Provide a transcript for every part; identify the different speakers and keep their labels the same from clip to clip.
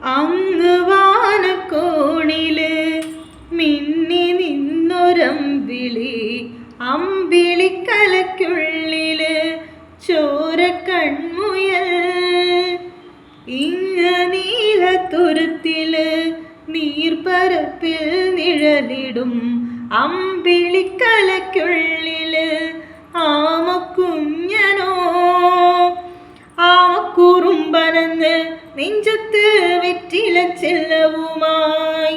Speaker 1: അങ്ങ് വാനക്കോണില് മിന്നി നിന്നൊരമ്പിളി, അമ്പിളിക്കലയ്ക്കുള്ളില് ചോരക്കൺമുയൽ. ഇങ്ങ നീലത്തുരുത്തില് നീർപ്പരപ്പിൽ നിഴലിടും അമ്പിളിക്കലയ്ക്കുള്ളില് ആമക്കുഞ്ഞനോ. ആമക്കുറുമ്പനന്ന് നെഞ്ചത്ത് വെറ്റില ചെല്ലവുമായി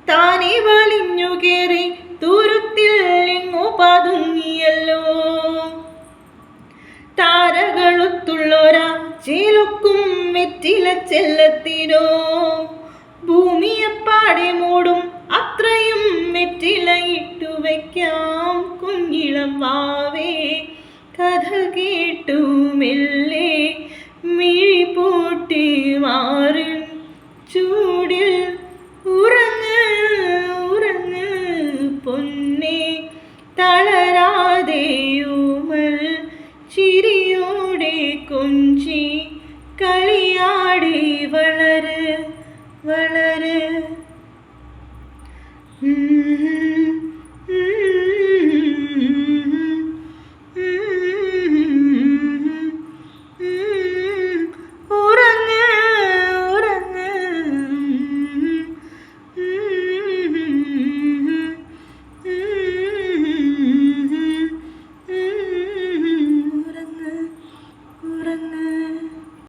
Speaker 1: താനെ വലിഞ്ഞു കേറി തുരുത്തിൽ എങ്ങോ പതുങ്ങിയല്ലോ. താരകളൊത്തുള്ളൊരാ ചേലൊക്കും വെറ്റില ചെല്ലത്തിനോ. ഭൂമിയെപ്പാടെ മൂടും അത്രയും വെറ്റില ഇട്ടുവയ്ക്കാം കുഞ്ഞിളം വാവേ. കഥ കേട്ടു മെല്ലെ മിഴി പൂട്ടി